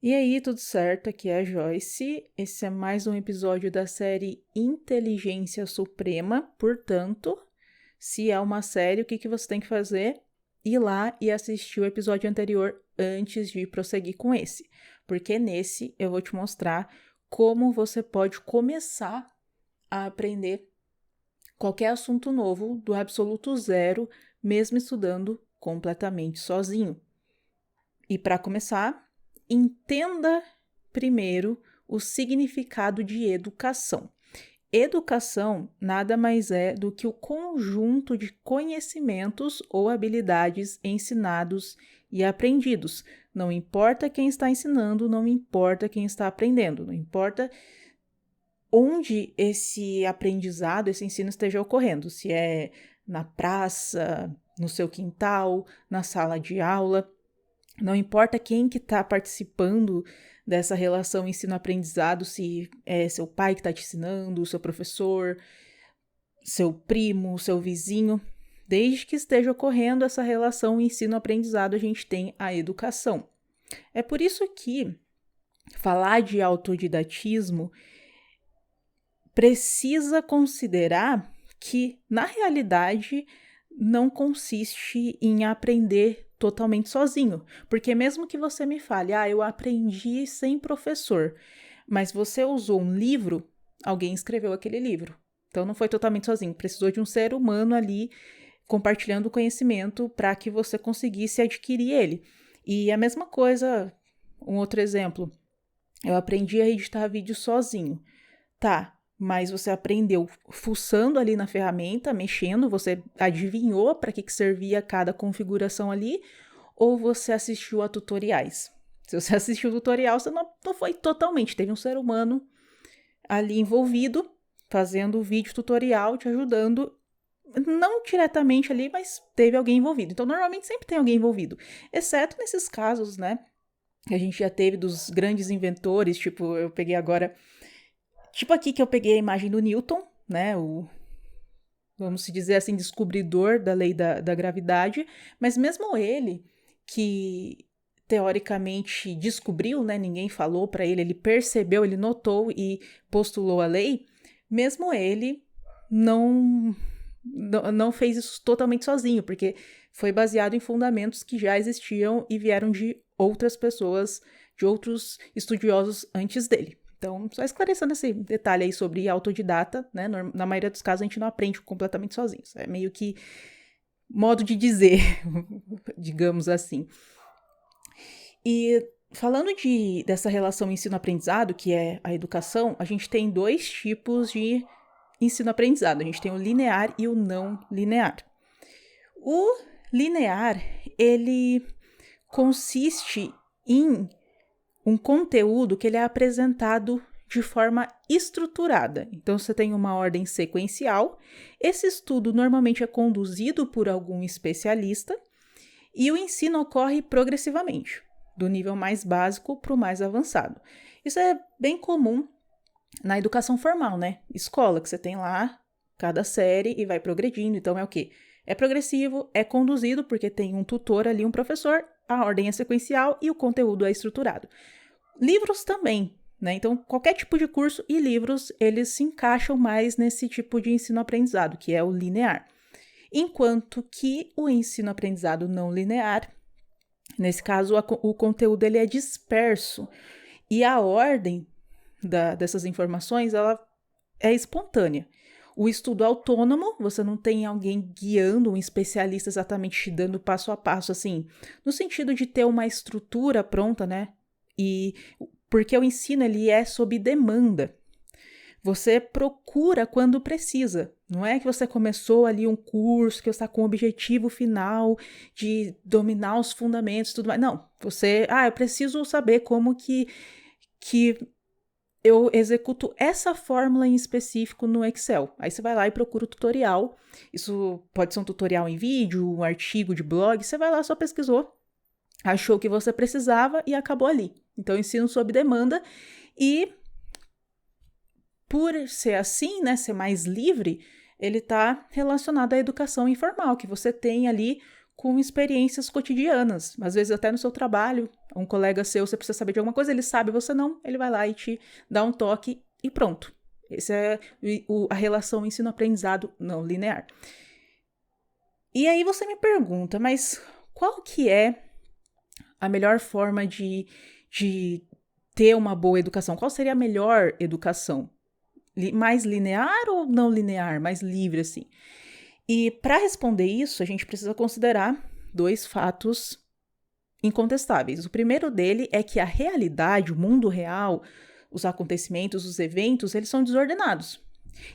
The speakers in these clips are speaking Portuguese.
E aí, tudo certo? Aqui é a Joyce. Esse é mais um episódio da série Inteligência Suprema. Portanto, se é uma série, o que você tem que fazer? Ir lá e assistir o episódio anterior antes de prosseguir com esse. Porque nesse eu vou te mostrar como você pode começar a aprender qualquer assunto novo do absoluto zero, mesmo estudando completamente sozinho. E para começar, entenda primeiro o significado de educação. Educação nada mais é do que o conjunto de conhecimentos ou habilidades ensinados e aprendidos. Não importa quem está ensinando, não importa quem está aprendendo, não importa onde esse aprendizado, esse ensino esteja ocorrendo, se é na praça, no seu quintal, na sala de aula. Não importa quem que está participando dessa relação ensino-aprendizado, se é seu pai que está te ensinando, seu professor, seu primo, seu vizinho. Desde que esteja ocorrendo essa relação ensino-aprendizado, a gente tem a educação. É por isso que falar de autodidatismo precisa considerar que, na realidade, não consiste em aprender totalmente sozinho. Porque mesmo que você me fale, eu aprendi sem professor, mas você usou um livro, alguém escreveu aquele livro. Então não foi totalmente sozinho, precisou de um ser humano ali compartilhando o conhecimento para que você conseguisse adquirir ele. E a mesma coisa, um outro exemplo, eu aprendi a editar vídeo sozinho. Tá, mas você aprendeu fuçando ali na ferramenta, mexendo, você adivinhou para que servia cada configuração ali, ou você assistiu a tutoriais? Se você assistiu o tutorial, você não foi totalmente, teve um ser humano ali envolvido, fazendo o vídeo tutorial, te ajudando, não diretamente ali, mas teve alguém envolvido. Então, normalmente sempre tem alguém envolvido, exceto nesses casos, né, que a gente já teve dos grandes inventores, tipo, eu peguei agora... Tipo aqui que eu peguei a imagem do Newton, né, vamos dizer assim, descobridor da lei da gravidade, mas mesmo ele, que teoricamente descobriu, né, ninguém falou para ele percebeu, ele notou e postulou a lei, mesmo ele não fez isso totalmente sozinho, porque foi baseado em fundamentos que já existiam e vieram de outras pessoas, de outros estudiosos antes dele. Então, só esclarecendo esse detalhe aí sobre autodidata, né? Na maioria dos casos, a gente não aprende completamente sozinho. É meio que modo de dizer, digamos assim. E falando dessa relação ensino-aprendizado, que é a educação, a gente tem dois tipos de ensino-aprendizado. A gente tem o linear e o não linear. O linear, ele consiste em um conteúdo que ele é apresentado de forma estruturada. Então, você tem uma ordem sequencial. Esse estudo normalmente é conduzido por algum especialista e o ensino ocorre progressivamente, do nível mais básico para o mais avançado. Isso é bem comum na educação formal, né? Escola, que você tem lá cada série e vai progredindo. Então, é o quê? É progressivo, é conduzido, porque tem um tutor ali, um professor, a ordem é sequencial e o conteúdo é estruturado. Livros também, né? Então, qualquer tipo de curso e livros, eles se encaixam mais nesse tipo de ensino-aprendizado, que é o linear. Enquanto que o ensino-aprendizado não linear, nesse caso, o conteúdo ele é disperso e a ordem dessas informações, ela é espontânea. O estudo autônomo, você não tem alguém guiando, um especialista exatamente te dando passo a passo, assim, no sentido de ter uma estrutura pronta, né? E porque o ensino ele é sob demanda. Você procura quando precisa. Não é que você começou ali um curso que está com o objetivo final de dominar os fundamentos e tudo mais. Não, você, eu preciso saber como que eu executo essa fórmula em específico no Excel. Aí você vai lá e procura o tutorial. Isso pode ser um tutorial em vídeo, um artigo de blog. Você vai lá, só pesquisou, achou o que você precisava e acabou ali. Então, ensino sob demanda e, por ser assim, ser mais livre, ele está relacionado à educação informal, que você tem ali com experiências cotidianas. Às vezes até no seu trabalho, um colega seu, você precisa saber de alguma coisa, ele sabe, você não, ele vai lá e te dá um toque e pronto. Essa é a relação ensino-aprendizado não linear. E aí você me pergunta, mas qual que é a melhor forma de ter uma boa educação? Qual seria a melhor educação? Mais linear ou não linear? Mais livre, assim? E para responder isso, a gente precisa considerar 2 fatos incontestáveis. O primeiro dele é que a realidade, o mundo real, os acontecimentos, os eventos, eles são desordenados.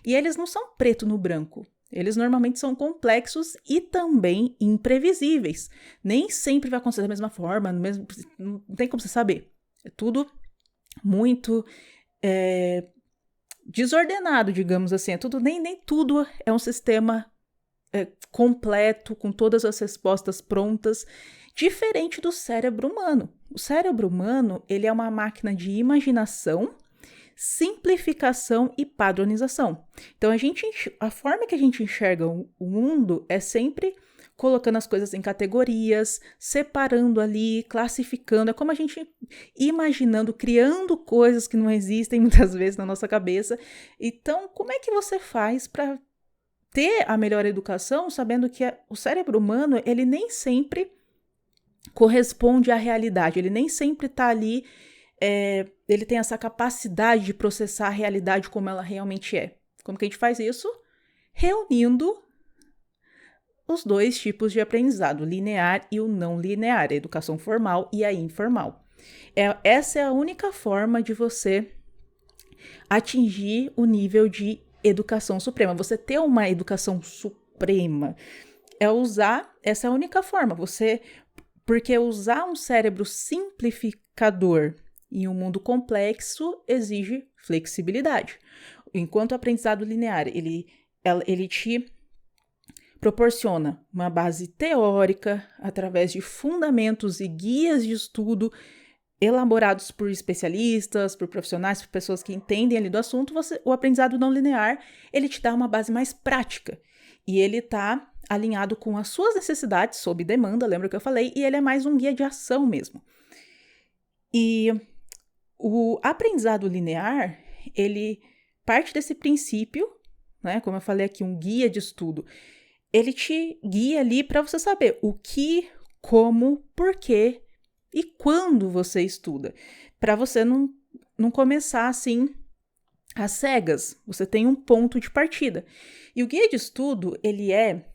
E eles não são preto no branco. Eles normalmente são complexos e também imprevisíveis. Nem sempre vai acontecer da mesma forma, não tem como você saber. É tudo muito desordenado, digamos assim. É tudo, nem tudo é um sistema completo, com todas as respostas prontas, diferente do cérebro humano. O cérebro humano, ele é uma máquina de imaginação, simplificação e padronização. Então, a forma que a gente enxerga o mundo é sempre colocando as coisas em categorias, separando ali, classificando. É como a gente imaginando, criando coisas que não existem muitas vezes na nossa cabeça. Então, como é que você faz para ter a melhor educação, sabendo que o cérebro humano, ele nem sempre corresponde à realidade, ele nem sempre está ali, ele tem essa capacidade de processar a realidade como ela realmente é. Como que a gente faz isso? Reunindo os 2 tipos de aprendizado, o linear e o não linear, a educação formal e a informal. Essa é a única forma de você atingir o nível de educação suprema. Você ter uma educação suprema essa é a única forma. Porque usar um cérebro simplificador em um mundo complexo exige flexibilidade. Enquanto o aprendizado linear, ele te proporciona uma base teórica através de fundamentos e guias de estudo elaborados por especialistas, por profissionais, por pessoas que entendem ali do assunto. O aprendizado não linear, ele te dá uma base mais prática e ele está alinhado com as suas necessidades, sob demanda, lembra que eu falei, e ele é mais um guia de ação mesmo. E o aprendizado linear, ele parte desse princípio, né, como eu falei aqui, um guia de estudo, ele te guia ali para você saber o que, como, por quê e quando você estuda, para você não começar assim às cegas. Você tem um ponto de partida. E o guia de estudo, ele é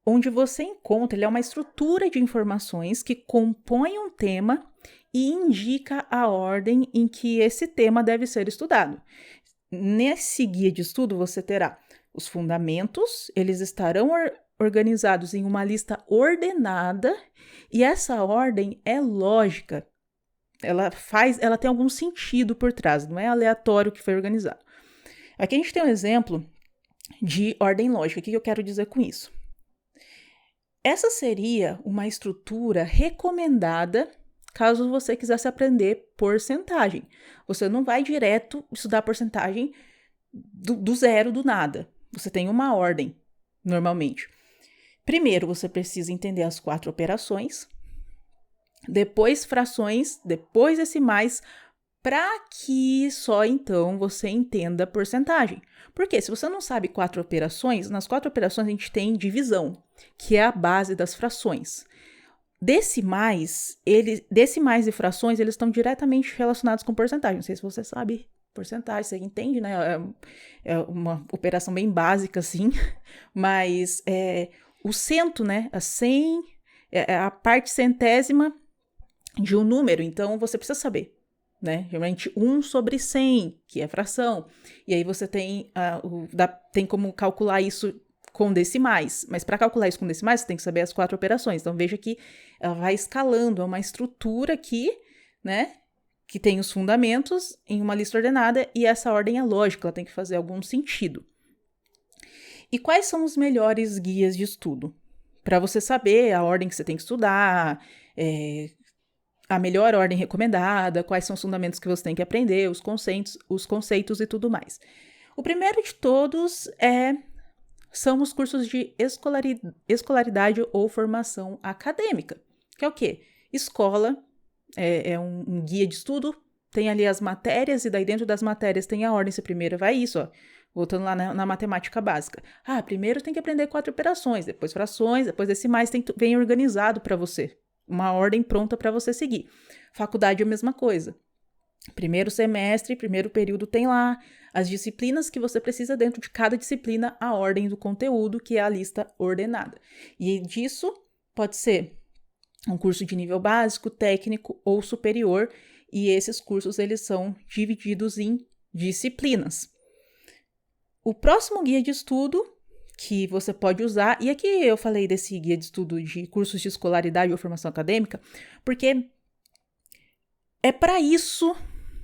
onde você encontra, ele é uma estrutura de informações que compõe um tema e indica a ordem em que esse tema deve ser estudado. Nesse guia de estudo, você terá os fundamentos, eles estarão organizados em uma lista ordenada, e essa ordem é lógica. Ela tem algum sentido por trás, não é aleatório que foi organizado. Aqui a gente tem um exemplo de ordem lógica. O que eu quero dizer com isso? Essa seria uma estrutura recomendada caso você quisesse aprender porcentagem. Você não vai direto estudar porcentagem do zero, do nada. Você tem uma ordem, normalmente. Primeiro, você precisa entender as 4 operações, depois frações, depois decimais, para que só então você entenda a porcentagem. Porque se você não sabe 4 operações, nas 4 operações a gente tem divisão, que é a base das frações. Decimais e frações, eles estão diretamente relacionados com porcentagem. Não sei se você sabe porcentagem, você entende, né? É uma operação bem básica, assim, mas o cento, né? A 100 é a parte centésima de um número, então você precisa saber, né? Geralmente 1/100, que é fração, e aí você tem como calcular isso com decimais, mas para calcular isso com decimais, você tem que saber as 4 operações. Então veja que ela vai escalando, é uma estrutura aqui, né? Que tem os fundamentos em uma lista ordenada, e essa ordem é lógica, ela tem que fazer algum sentido. E quais são os melhores guias de estudo? Para você saber a ordem que você tem que estudar, a melhor ordem recomendada, quais são os fundamentos que você tem que aprender, os conceitos e tudo mais. O primeiro de todos são os cursos de escolaridade ou formação acadêmica, que é o quê? Escola é um guia de estudo, tem ali as matérias, e daí dentro das matérias tem a ordem, se primeiro vai isso, ó, voltando lá na matemática básica. Primeiro tem que aprender 4 operações, depois frações, depois decimais, vem organizado para você, uma ordem pronta para você seguir. Faculdade é a mesma coisa. Primeiro semestre, primeiro período tem lá as disciplinas que você precisa dentro de cada disciplina, a ordem do conteúdo, que é a lista ordenada. E disso pode ser um curso de nível básico, técnico ou superior, e esses cursos eles são divididos em disciplinas. O próximo guia de estudo que você pode usar, e aqui eu falei desse guia de estudo de cursos de escolaridade ou formação acadêmica, porque é para isso,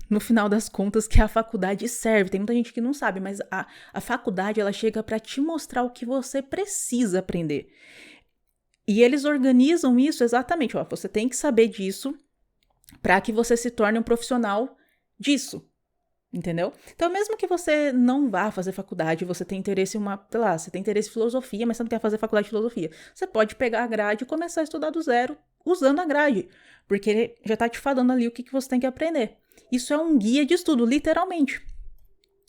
no final das contas, que a faculdade serve. Tem muita gente que não sabe, mas a faculdade ela chega para te mostrar o que você precisa aprender. E eles organizam isso exatamente, você tem que saber disso para que você se torne um profissional disso, entendeu? Então, mesmo que você não vá fazer faculdade, você tem interesse você tem interesse em filosofia, mas você não quer fazer faculdade de filosofia, você pode pegar a grade e começar a estudar do zero usando a grade, porque ele já tá te falando ali o que você tem que aprender. Isso é um guia de estudo, literalmente.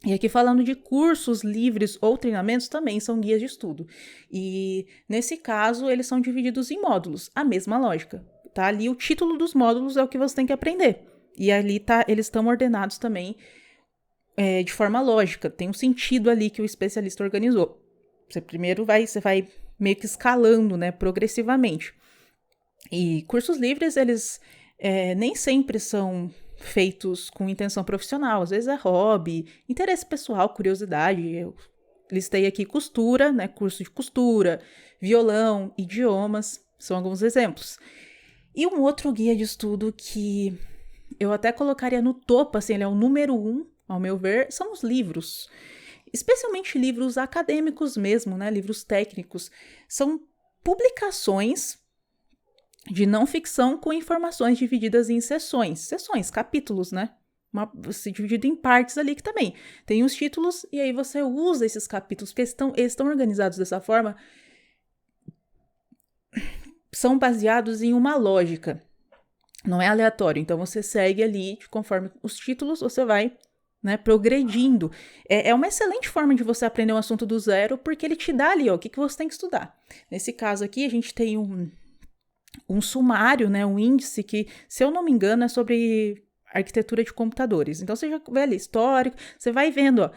E aqui falando de cursos livres ou treinamentos, também são guias de estudo. E nesse caso, eles são divididos em módulos, a mesma lógica. Tá ali o título dos módulos é o que você tem que aprender. E ali eles estão ordenados também de forma lógica. Tem um sentido ali que o especialista organizou. Você vai meio que escalando, né, progressivamente. E cursos livres, eles nem sempre são feitos com intenção profissional, às vezes é hobby, interesse pessoal, curiosidade. Eu listei aqui costura, né, curso de costura, violão, idiomas, são alguns exemplos. E um outro guia de estudo que eu até colocaria no topo, assim, ele é o número 1, ao meu ver, são os livros. Especialmente livros acadêmicos mesmo, né, livros técnicos. São publicações de não ficção com informações divididas em seções, capítulos, né? Dividido em partes ali que também tem os títulos, e aí você usa esses capítulos, porque eles estão organizados dessa forma, são baseados em uma lógica, não é aleatório, então você segue ali, conforme os títulos, você vai, né, progredindo. É uma excelente forma de você aprender um assunto do zero, porque ele te dá ali, o que você tem que estudar. Nesse caso aqui, a gente tem um sumário, né, um índice que, se eu não me engano, é sobre arquitetura de computadores. Então, você já vê ali histórico, você vai vendo,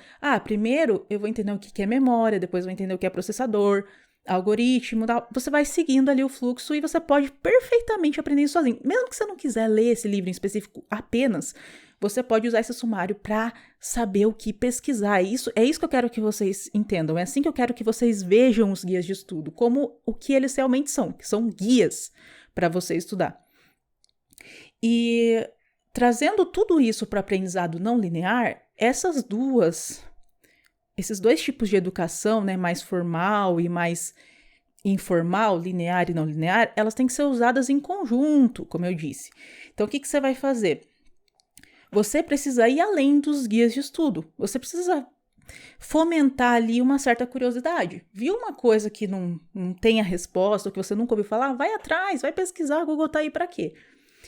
primeiro eu vou entender o que é memória, depois eu vou entender o que é processador, algoritmo, tal. Você vai seguindo ali o fluxo e você pode perfeitamente aprender isso sozinho. Mesmo que você não quiser ler esse livro em específico apenas, você pode usar esse sumário para saber o que pesquisar. É isso que eu quero que vocês entendam. É assim que eu quero que vocês vejam os guias de estudo, como o que eles realmente são, que são guias para você estudar. E trazendo tudo isso para o aprendizado não linear, esses dois tipos de educação, né, mais formal e mais informal, linear e não linear, elas têm que ser usadas em conjunto, como eu disse. Então, o que você vai fazer? Você precisa ir além dos guias de estudo. Você precisa fomentar ali uma certa curiosidade. Viu uma coisa que não tem a resposta, ou que você nunca ouviu falar? Vai atrás, vai pesquisar, o Google tá aí para quê?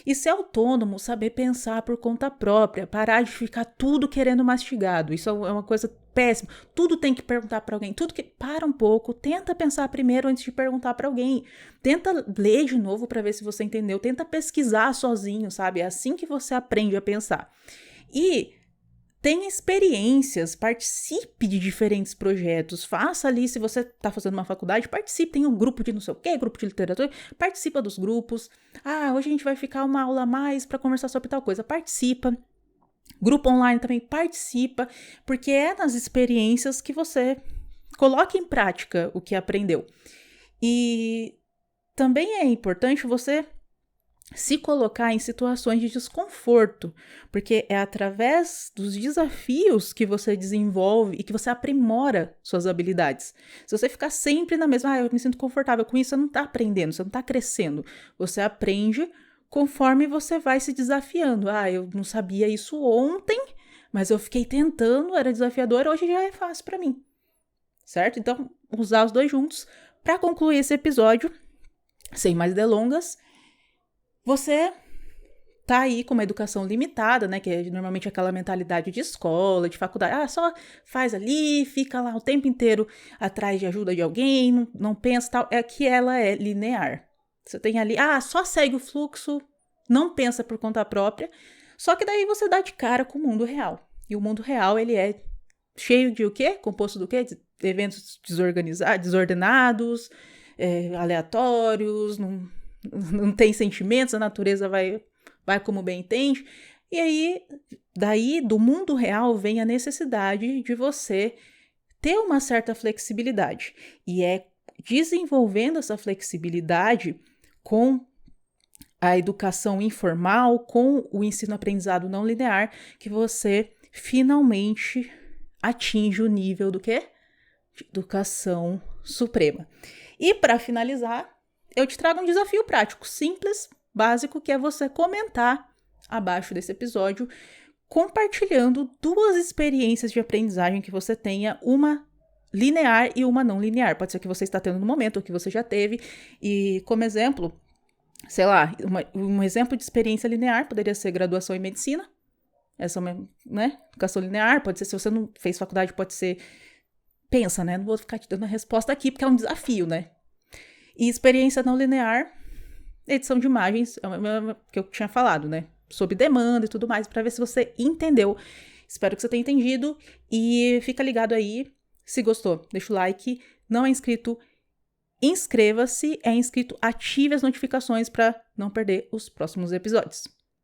E ser autônomo, saber pensar por conta própria, parar de ficar tudo querendo mastigado. Isso é uma coisa péssima. Tudo tem que perguntar para alguém. Para um pouco, tenta pensar primeiro antes de perguntar para alguém. Tenta ler de novo para ver se você entendeu. Tenta pesquisar sozinho, sabe? É assim que você aprende a pensar. E tenha experiências, participe de diferentes projetos, faça ali, se você está fazendo uma faculdade, participe, tem um grupo de não sei o quê, grupo de literatura, participa dos grupos. Hoje a gente vai ficar uma aula a mais para conversar sobre tal coisa, participa. Grupo online também participa, porque é nas experiências que você coloca em prática o que aprendeu. E também é importante você se colocar em situações de desconforto, porque é através dos desafios que você desenvolve e que você aprimora suas habilidades. Se você ficar sempre na mesma, eu me sinto confortável com isso, você não está aprendendo, você não está crescendo. Você aprende conforme você vai se desafiando. Eu não sabia isso ontem, mas eu fiquei tentando, era desafiador, hoje já é fácil para mim. Certo? Então, usar os dois juntos para concluir esse episódio, sem mais delongas. Você tá aí com uma educação limitada, né, que é normalmente aquela mentalidade de escola, de faculdade, só faz ali, fica lá o tempo inteiro atrás de ajuda de alguém, não pensa tal, é que ela é linear. Você tem ali, só segue o fluxo, não pensa por conta própria, só que daí você dá de cara com o mundo real. E o mundo real, ele é cheio de o quê? Composto do quê? De eventos desordenados, aleatórios, não tem sentimentos, a natureza vai como bem entende. E aí, daí, do mundo real, vem a necessidade de você ter uma certa flexibilidade. E é desenvolvendo essa flexibilidade com a educação informal, com o ensino-aprendizado não linear, que você finalmente atinge o nível do quê? De educação suprema. E para finalizar, eu te trago um desafio prático, simples, básico, que é você comentar abaixo desse episódio, compartilhando 2 experiências de aprendizagem que você tenha, uma linear e uma não linear. Pode ser que você está tendo no momento, ou que você já teve. E como exemplo, sei lá, um exemplo de experiência linear poderia ser graduação em medicina. Essa é uma, né? Educação linear, pode ser, se você não fez faculdade, pode ser... Pensa, né? Não vou ficar te dando a resposta aqui, porque é um desafio, né? E experiência não linear, edição de imagens, que eu tinha falado, né? Sob demanda e tudo mais, para ver se você entendeu. Espero que você tenha entendido e fica ligado aí. Se gostou, deixa o like. Não é inscrito, inscreva-se. É inscrito, ative as notificações para não perder os próximos episódios.